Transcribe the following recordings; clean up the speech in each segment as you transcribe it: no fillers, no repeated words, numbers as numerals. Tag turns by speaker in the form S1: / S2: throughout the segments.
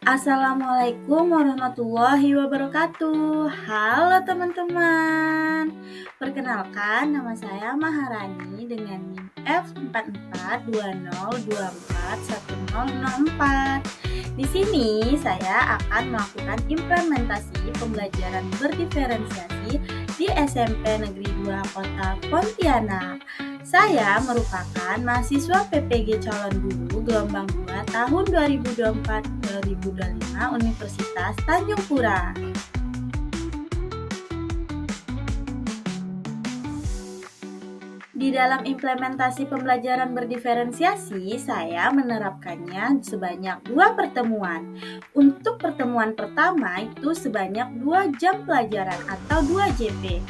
S1: Assalamualaikum warahmatullahi wabarakatuh. Halo teman-teman. Perkenalkan, nama saya Maharani dengan NIM F4420241004. Di sini saya akan melakukan implementasi pembelajaran berdiferensiasi di SMP Negeri 2 Kota Pontianak. Saya merupakan mahasiswa PPG Calon Guru Gelombang 2 tahun 2024-2025 Universitas Tanjung Pura. Di dalam implementasi pembelajaran berdiferensiasi, saya menerapkannya sebanyak 2 pertemuan. Untuk pertemuan pertama itu sebanyak 2 jam pelajaran atau 2 JP,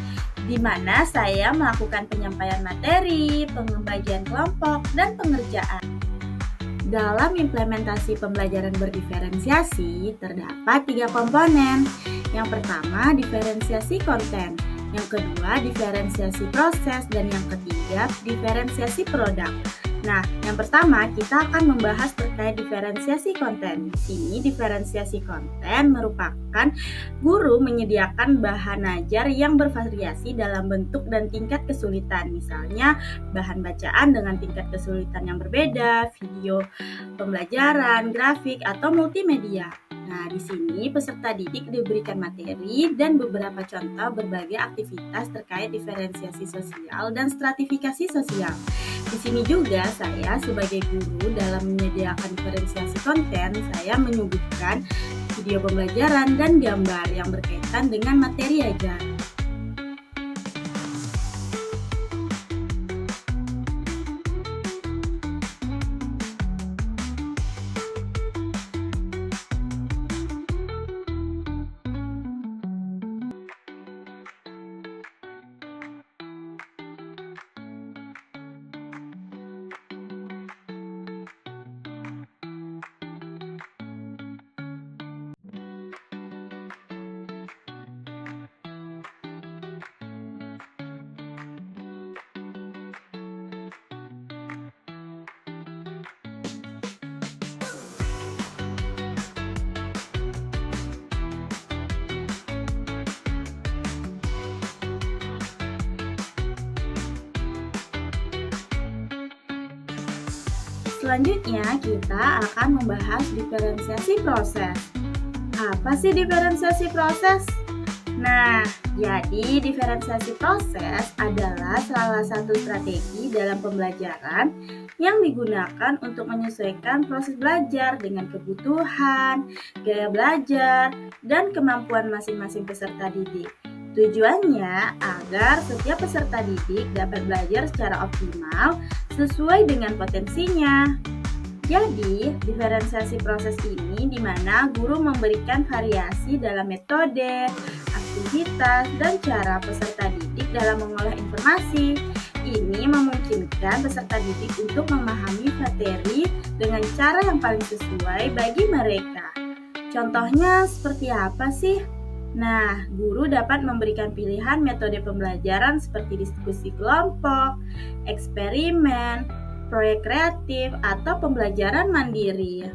S1: di mana saya melakukan penyampaian materi, pembagian kelompok, dan pengerjaan. Dalam implementasi pembelajaran berdiferensiasi, terdapat 3 komponen. Yang pertama, diferensiasi konten. Yang kedua, diferensiasi proses. Dan yang ketiga, diferensiasi produk. Nah, yang pertama kita akan membahas terkait diferensiasi konten. Di sini diferensiasi konten merupakan guru menyediakan bahan ajar yang bervariasi dalam bentuk dan tingkat kesulitan. Misalnya, bahan bacaan dengan tingkat kesulitan yang berbeda, video pembelajaran, grafik, atau multimedia. Nah, di sini peserta didik diberikan materi dan beberapa contoh berbagai aktivitas terkait diferensiasi sosial dan stratifikasi sosial. Di sini juga saya sebagai guru dalam menyediakan diferensiasi konten, saya menyuguhkan video pembelajaran dan gambar yang berkaitan dengan materi ajar. Selanjutnya, kita akan membahas diferensiasi proses. Apa sih diferensiasi proses? Nah, jadi diferensiasi proses adalah salah satu strategi dalam pembelajaran yang digunakan untuk menyesuaikan proses belajar dengan kebutuhan, gaya belajar, dan kemampuan masing-masing peserta didik. Tujuannya agar setiap peserta didik dapat belajar secara optimal sesuai dengan potensinya. Jadi, diferensiasi proses ini di mana guru memberikan variasi dalam metode, aktivitas, dan cara peserta didik dalam mengolah informasi. Ini memungkinkan peserta didik untuk memahami materi dengan cara yang paling sesuai bagi mereka. Contohnya seperti apa sih? Nah, guru dapat memberikan pilihan metode pembelajaran seperti diskusi kelompok, eksperimen, proyek kreatif, atau pembelajaran mandiri.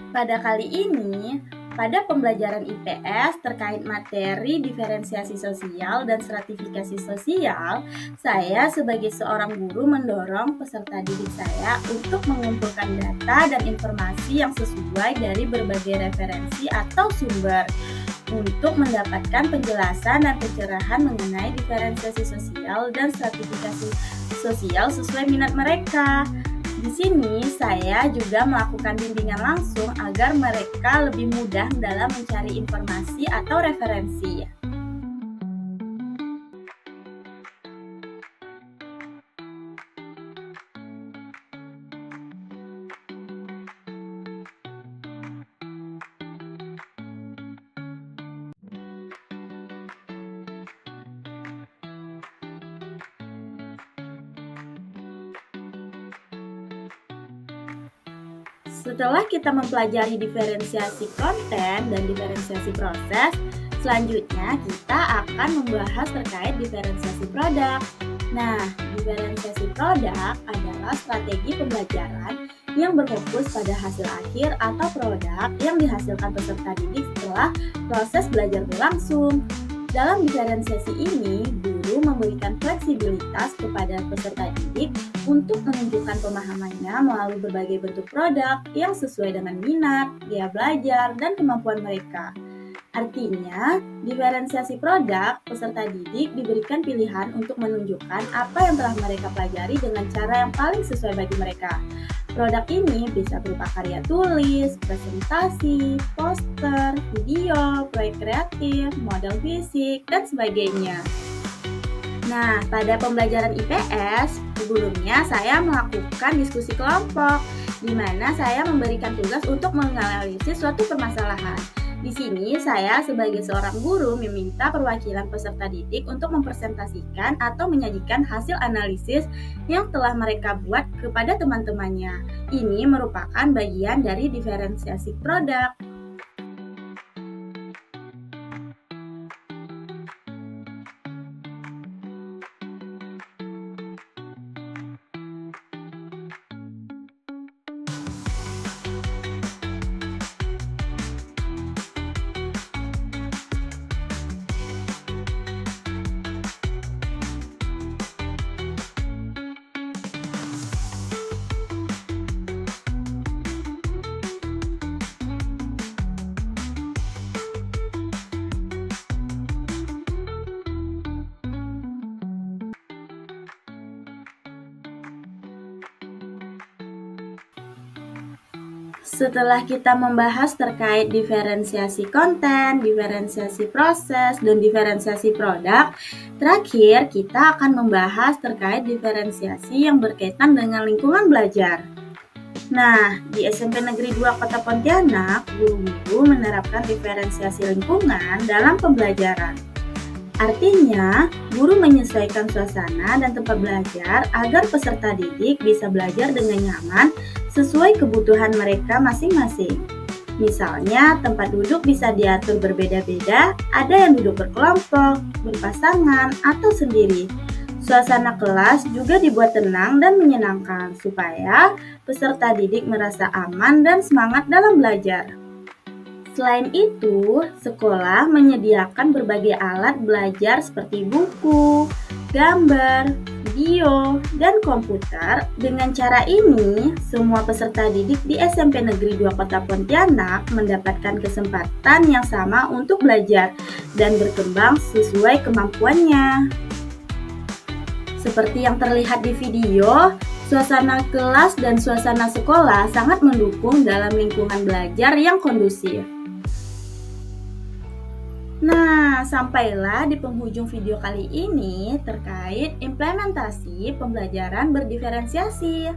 S1: Pada kali ini, pada pembelajaran IPS terkait materi diferensiasi sosial dan stratifikasi sosial, saya sebagai seorang guru mendorong peserta didik saya untuk mengumpulkan data dan informasi yang sesuai dari berbagai referensi atau sumber untuk mendapatkan penjelasan dan pencerahan mengenai diferensiasi sosial dan stratifikasi sosial sesuai minat mereka. Di sini saya juga melakukan bimbingan langsung agar mereka lebih mudah dalam mencari informasi atau referensi. Setelah kita mempelajari diferensiasi konten dan diferensiasi proses, selanjutnya kita akan membahas terkait diferensiasi produk. Nah, diferensiasi produk adalah strategi pembelajaran yang berfokus pada hasil akhir atau produk yang dihasilkan peserta didik setelah proses belajar berlangsung. Dalam diferensiasi ini, guru memberikan fleksibilitas kepada peserta didik untuk menunjukkan pemahamannya melalui berbagai bentuk produk yang sesuai dengan minat, gaya belajar, dan kemampuan mereka. Artinya, diferensiasi produk, peserta didik diberikan pilihan untuk menunjukkan apa yang telah mereka pelajari dengan cara yang paling sesuai bagi mereka. Produk ini bisa berupa karya tulis, presentasi, poster, video, proyek kreatif, model fisik, dan sebagainya. Nah, pada pembelajaran IPS, sebelumnya saya melakukan diskusi kelompok, di mana saya memberikan tugas untuk menganalisis suatu permasalahan. Di sini, saya sebagai seorang guru meminta perwakilan peserta didik untuk mempresentasikan atau menyajikan hasil analisis yang telah mereka buat kepada teman-temannya. Ini merupakan bagian dari diferensiasi produk. Setelah kita membahas terkait diferensiasi konten, diferensiasi proses, dan diferensiasi produk, terakhir kita akan membahas terkait diferensiasi yang berkaitan dengan lingkungan belajar. Nah, di SMP Negeri 2 Kota Pontianak, guru-guru menerapkan diferensiasi lingkungan dalam pembelajaran. Artinya, guru menyesuaikan suasana dan tempat belajar agar peserta didik bisa belajar dengan nyaman sesuai kebutuhan mereka masing-masing. Misalnya, tempat duduk bisa diatur berbeda-beda, ada yang duduk berkelompok, berpasangan, atau sendiri. Suasana kelas juga dibuat tenang dan menyenangkan supaya peserta didik merasa aman dan semangat dalam belajar. Selain itu, sekolah menyediakan berbagai alat belajar seperti buku, gambar, video, dan komputer. Dengan cara ini, semua peserta didik di SMP Negeri 2 Kota Pontianak mendapatkan kesempatan yang sama untuk belajar dan berkembang sesuai kemampuannya. Seperti yang terlihat di video, suasana kelas dan suasana sekolah sangat mendukung dalam lingkungan belajar yang kondusif. Nah, sampailah di penghujung video kali ini terkait implementasi pembelajaran berdiferensiasi.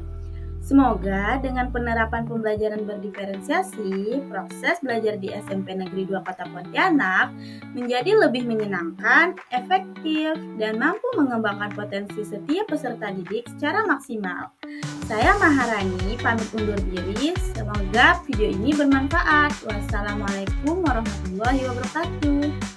S1: Semoga dengan penerapan pembelajaran berdiferensiasi, proses belajar di SMP Negeri 2 Kota Pontianak menjadi lebih menyenangkan, efektif, dan mampu mengembangkan potensi setiap peserta didik secara maksimal. Saya Maharani, pamit undur diri. Semoga video ini bermanfaat. Wassalamualaikum warahmatullahi wabarakatuh.